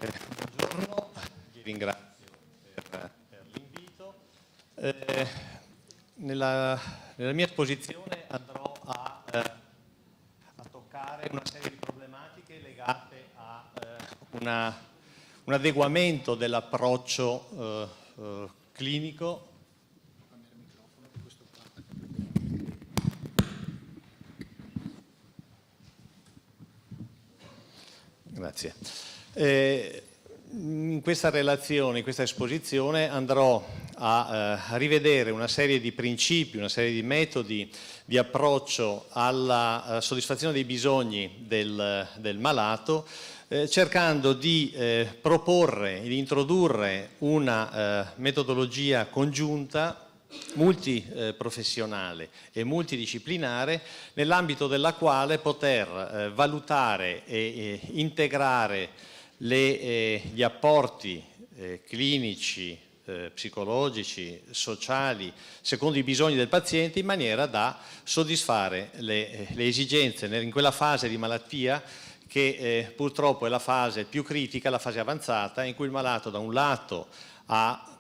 Buongiorno, vi ringrazio per l'invito. Nella mia esposizione andrò a toccare una serie di problematiche legate a un adeguamento dell'approccio clinico. Grazie. In questa relazione, in questa esposizione, andrò a rivedere una serie di principi, una serie di metodi di approccio alla soddisfazione dei bisogni del malato, cercando di proporre, di introdurre una metodologia congiunta multiprofessionale e multidisciplinare, nell'ambito della quale poter valutare e integrare gli apporti clinici, psicologici, sociali, secondo i bisogni del paziente, in maniera da soddisfare le esigenze in quella fase di malattia che purtroppo è la fase più critica, la fase avanzata, in cui il malato da un lato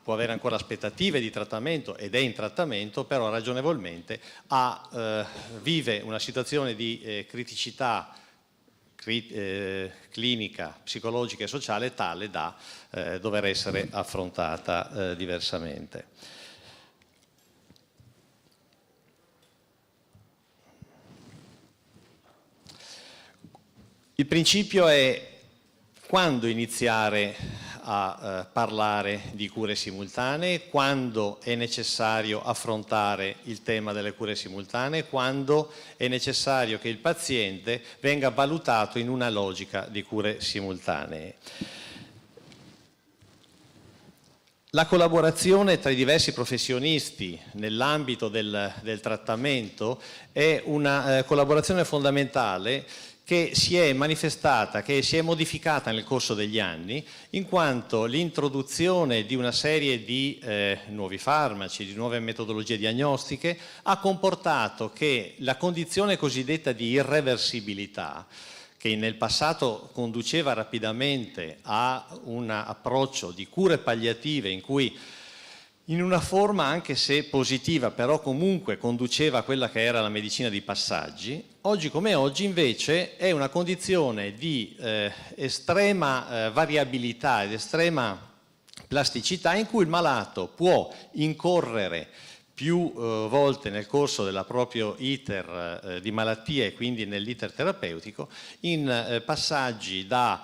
può avere ancora aspettative di trattamento ed è in trattamento, però ragionevolmente vive una situazione di criticità clinica, psicologica e sociale tale da dover essere affrontata diversamente. Il principio è quando iniziare a parlare di cure simultanee, quando è necessario affrontare il tema delle cure simultanee, quando è necessario che il paziente venga valutato in una logica di cure simultanee. La collaborazione tra i diversi professionisti nell'ambito del trattamento è una collaborazione fondamentale che si è manifestata, che si è modificata nel corso degli anni, in quanto l'introduzione di una serie di nuovi farmaci, di nuove metodologie diagnostiche, ha comportato che la condizione cosiddetta di irreversibilità, che nel passato conduceva rapidamente a un approccio di cure palliative in cui, in una forma anche se positiva, però comunque conduceva a quella che era la medicina di passaggi, oggi come oggi invece è una condizione di estrema variabilità ed estrema plasticità, in cui il malato può incorrere più volte nel corso del proprio iter di malattia e quindi nell'iter terapeutico in passaggi da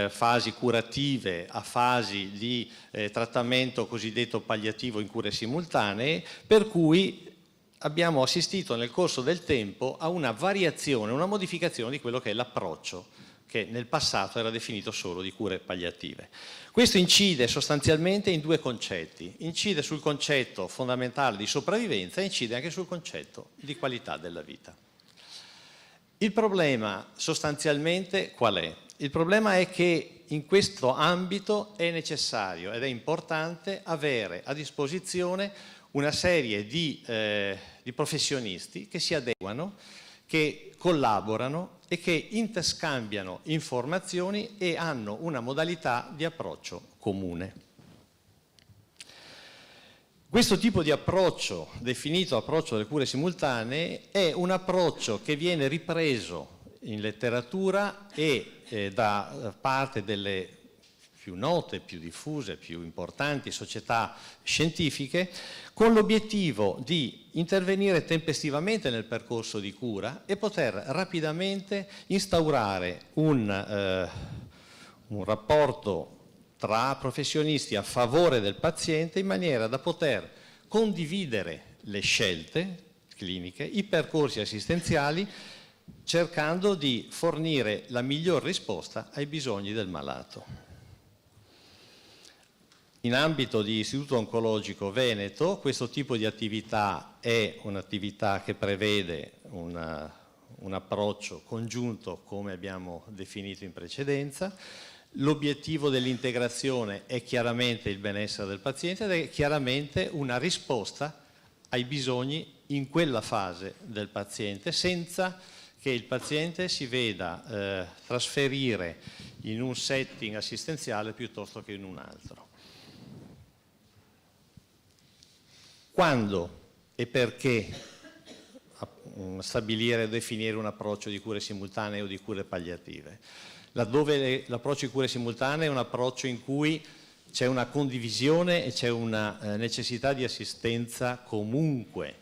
fasi curative a fasi di trattamento cosiddetto palliativo in cure simultanee, per cui abbiamo assistito nel corso del tempo a una variazione, una modificazione di quello che è l'approccio che nel passato era definito solo di cure palliative. Questo incide sostanzialmente in due concetti: incide sul concetto fondamentale di sopravvivenza e incide anche sul concetto di qualità della vita. Il problema sostanzialmente qual è? Il problema è che in questo ambito è necessario ed è importante avere a disposizione una serie di professionisti che si adeguano, che collaborano e che interscambiano informazioni e hanno una modalità di approccio comune. Questo tipo di approccio, definito approccio delle cure simultanee, è un approccio che viene ripreso in letteratura e da parte delle più note, più diffuse, più importanti società scientifiche, con l'obiettivo di intervenire tempestivamente nel percorso di cura e poter rapidamente instaurare un rapporto tra professionisti a favore del paziente, in maniera da poter condividere le scelte cliniche, i percorsi assistenziali, cercando di fornire la miglior risposta ai bisogni del malato. In ambito di Istituto Oncologico Veneto questo tipo di attività è un'attività che prevede un approccio congiunto, come abbiamo definito in precedenza. L'obiettivo dell'integrazione è chiaramente il benessere del paziente ed è chiaramente una risposta ai bisogni in quella fase del paziente, senza che il paziente si veda trasferire in un setting assistenziale piuttosto che in un altro. Quando e perché stabilire o definire un approccio di cure simultanee o di cure palliative? Laddove l'approccio di cure simultanee è un approccio in cui c'è una condivisione e c'è una necessità di assistenza comunque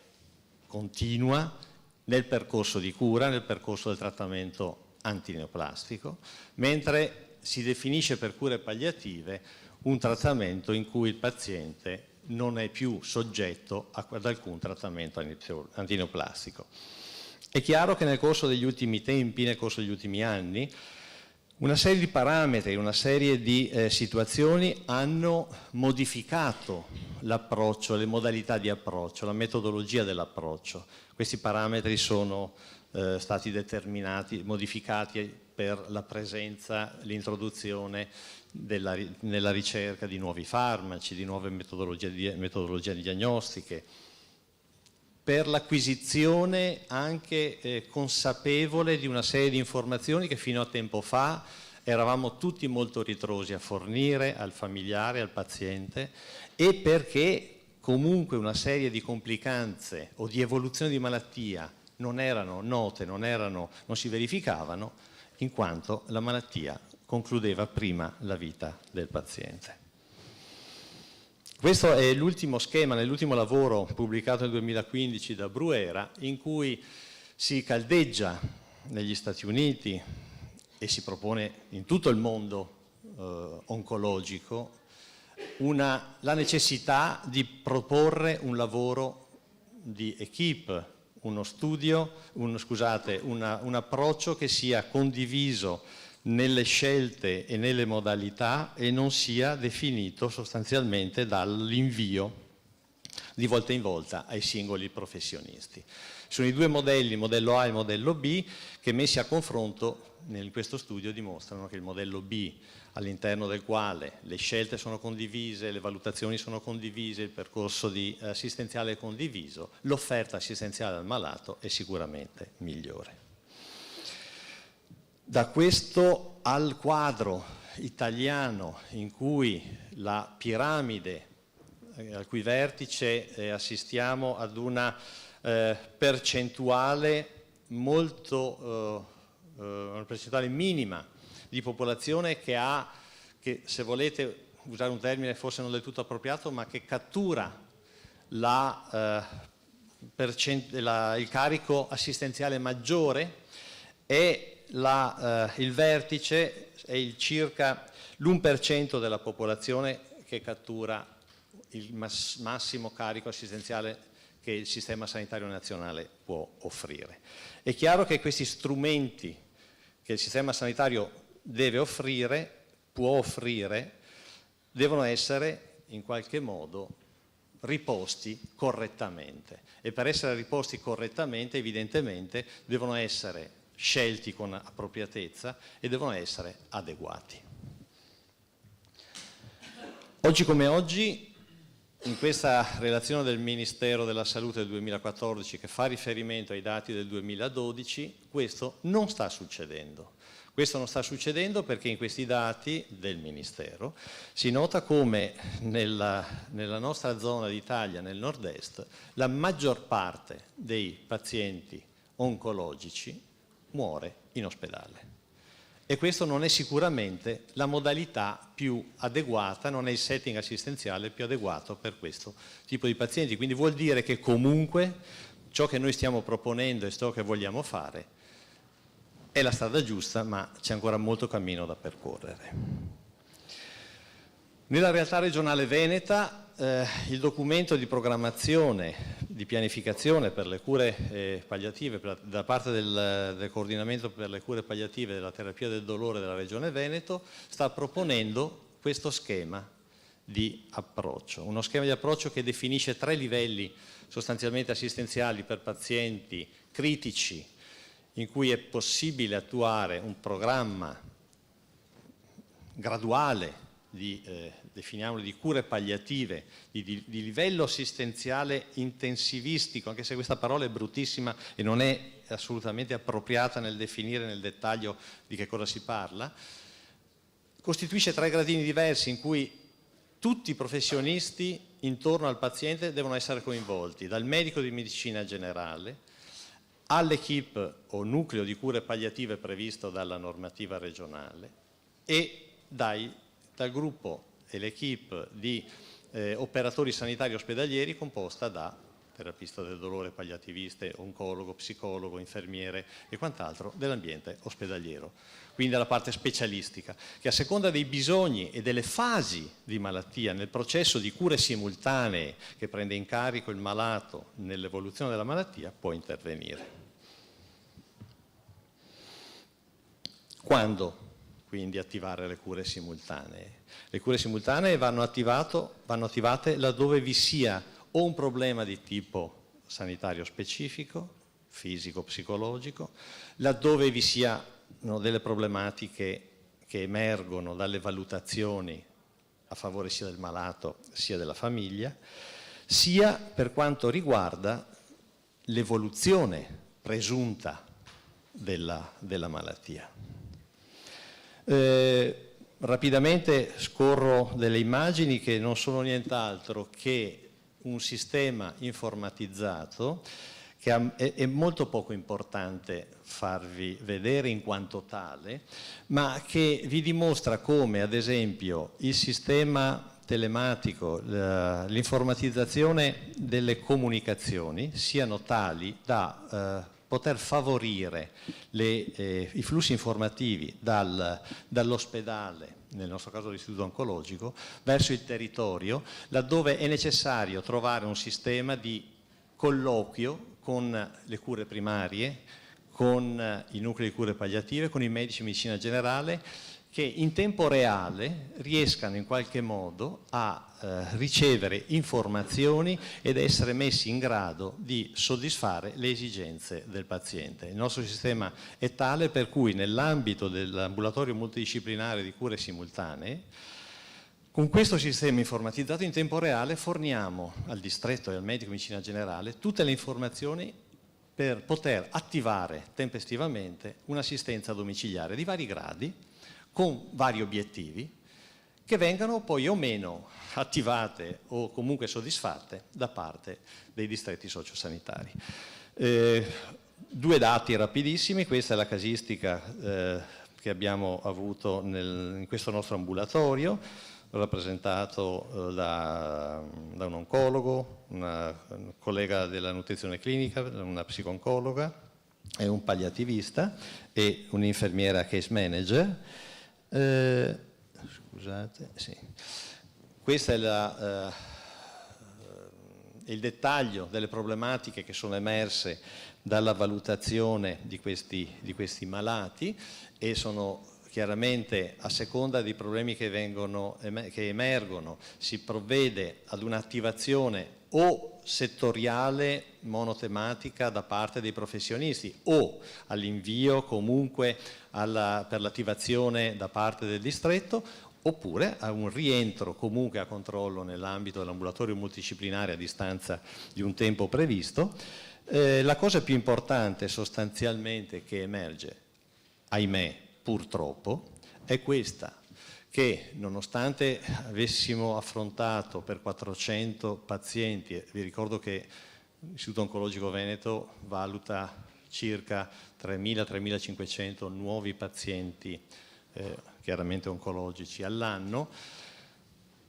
continua nel percorso di cura, nel percorso del trattamento antineoplastico, mentre si definisce per cure palliative un trattamento in cui il paziente non è più soggetto ad alcun trattamento antineoplastico. È chiaro che nel corso degli ultimi tempi, nel corso degli ultimi anni, una serie di parametri, una serie di situazioni hanno modificato l'approccio, le modalità di approccio, la metodologia dell'approccio. Questi parametri sono stati determinati, modificati per la presenza, l'introduzione nella ricerca di nuovi farmaci, di nuove metodologie diagnostiche, per l'acquisizione anche consapevole di una serie di informazioni che fino a tempo fa eravamo tutti molto ritrosi a fornire al familiare, al paziente, e perché comunque una serie di complicanze o di evoluzioni di malattia non erano note, non si verificavano, in quanto la malattia concludeva prima la vita del paziente. Questo è l'ultimo schema, nell'ultimo lavoro pubblicato nel 2015 da Bruera, in cui si caldeggia negli Stati Uniti e si propone in tutto il mondo oncologico la necessità di proporre un lavoro di equipe, uno studio, un approccio che sia condiviso nelle scelte e nelle modalità e non sia definito sostanzialmente dall'invio di volta in volta ai singoli professionisti. Sono i due modelli, il modello A e il modello B, che messi a confronto in questo studio dimostrano che il modello B, all'interno del quale le scelte sono condivise, le valutazioni sono condivise, il percorso assistenziale è condiviso, l'offerta assistenziale al malato è sicuramente migliore. Da questo al quadro italiano in cui la piramide, al cui vertice assistiamo ad una percentuale una percentuale minima di popolazione che se volete usare un termine forse non del tutto appropriato, ma che cattura il carico assistenziale maggiore, e il vertice è circa l'1% della popolazione che cattura il massimo carico assistenziale che il sistema sanitario nazionale può offrire. È chiaro che questi strumenti che il sistema sanitario può offrire, devono essere in qualche modo riposti correttamente, e per essere riposti correttamente evidentemente devono essere scelti con appropriatezza e devono essere adeguati. Oggi come oggi, in questa relazione del Ministero della Salute del 2014 che fa riferimento ai dati del 2012, questo non sta succedendo. Questo non sta succedendo perché in questi dati del Ministero si nota come nella nostra zona d'Italia, nel nord-est, la maggior parte dei pazienti oncologici muore in ospedale. E questo non è sicuramente la modalità più adeguata, non è il setting assistenziale più adeguato per questo tipo di pazienti. Quindi vuol dire che comunque ciò che noi stiamo proponendo e ciò che vogliamo fare è la strada giusta, ma c'è ancora molto cammino da percorrere. Nella realtà regionale veneta il documento di programmazione, di pianificazione per le cure palliative da parte del coordinamento per le cure palliative e della terapia del dolore della Regione Veneto sta proponendo questo schema di approccio, uno schema di approccio che definisce 3 livelli sostanzialmente assistenziali per pazienti critici in cui è possibile attuare un programma graduale definiamolo, di cure palliative, di livello assistenziale intensivistico, anche se questa parola è bruttissima e non è assolutamente appropriata nel definire nel dettaglio di che cosa si parla, costituisce 3 gradini diversi in cui tutti i professionisti intorno al paziente devono essere coinvolti, dal medico di medicina generale all'equipe o nucleo di cure palliative previsto dalla normativa regionale e dal gruppo e l'equipe di operatori sanitari ospedalieri composta da terapista del dolore, palliativiste, oncologo, psicologo, infermiere e quant'altro dell'ambiente ospedaliero. Quindi alla parte specialistica, che a seconda dei bisogni e delle fasi di malattia nel processo di cure simultanee che prende in carico il malato nell'evoluzione della malattia può intervenire. Quando quindi attivare le cure simultanee? Le cure simultanee vanno attivate laddove vi sia o un problema di tipo sanitario specifico, fisico, psicologico, laddove vi siano delle problematiche che emergono dalle valutazioni a favore sia del malato sia della famiglia, sia per quanto riguarda l'evoluzione presunta della malattia. Rapidamente scorro delle immagini che non sono nient'altro che un sistema informatizzato che è molto poco importante farvi vedere in quanto tale, ma che vi dimostra come, ad esempio, il sistema telematico, l'informatizzazione delle comunicazioni siano tali da poter favorire i flussi informativi dall'ospedale, nel nostro caso l'istituto oncologico, verso il territorio, laddove è necessario trovare un sistema di colloquio con le cure primarie, con i nuclei di cure palliative, con i medici di medicina generale, che in tempo reale riescano in qualche modo a ricevere informazioni ed essere messi in grado di soddisfare le esigenze del paziente. Il nostro sistema è tale per cui nell'ambito dell'ambulatorio multidisciplinare di cure simultanee, con questo sistema informatizzato in tempo reale forniamo al distretto e al medico di medicina generale tutte le informazioni per poter attivare tempestivamente un'assistenza domiciliare di vari gradi, con vari obiettivi, che vengano poi o meno attivate o comunque soddisfatte da parte dei distretti sociosanitari. 2 dati rapidissimi, questa è la casistica che abbiamo avuto in questo nostro ambulatorio, rappresentato da un oncologo, una collega della nutrizione clinica, una psiconcologa e un palliativista e un'infermiera case manager. Scusate, sì. Questo è il dettaglio delle problematiche che sono emerse dalla valutazione di questi malati e sono chiaramente a seconda dei problemi che emergono, si provvede ad un'attivazione o settoriale monotematica da parte dei professionisti o all'invio comunque per l'attivazione da parte del distretto oppure a un rientro comunque a controllo nell'ambito dell'ambulatorio multidisciplinare a distanza di un tempo previsto. La cosa più importante sostanzialmente che emerge, ahimè, purtroppo, è questa, che nonostante avessimo affrontato per 400 pazienti, vi ricordo che l'Istituto Oncologico Veneto valuta circa 3.000-3.500 nuovi pazienti chiaramente oncologici all'anno,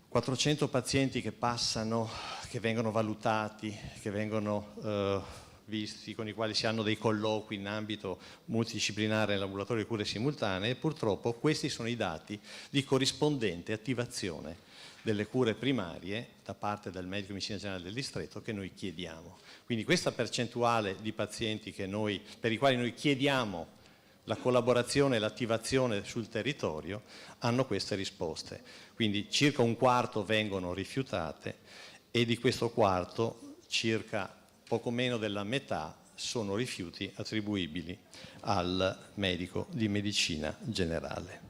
400 pazienti che passano, che vengono valutati, che vengono visti, con i quali si hanno dei colloqui in ambito multidisciplinare nell'ambulatorio di cure simultanee, e purtroppo questi sono i dati di corrispondente attivazione delle cure primarie da parte del medico di medicina generale del distretto che noi chiediamo. Quindi questa percentuale di pazienti per i quali noi chiediamo la collaborazione e l'attivazione sul territorio hanno queste risposte. Quindi circa un quarto vengono rifiutate e di questo quarto circa poco meno della metà sono rifiuti attribuibili al medico di medicina generale.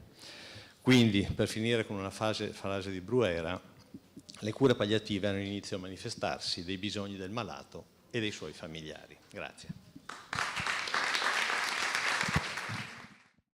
Quindi, per finire con una frase di Bruera, le cure palliative hanno inizio a manifestarsi dei bisogni del malato e dei suoi familiari. Grazie.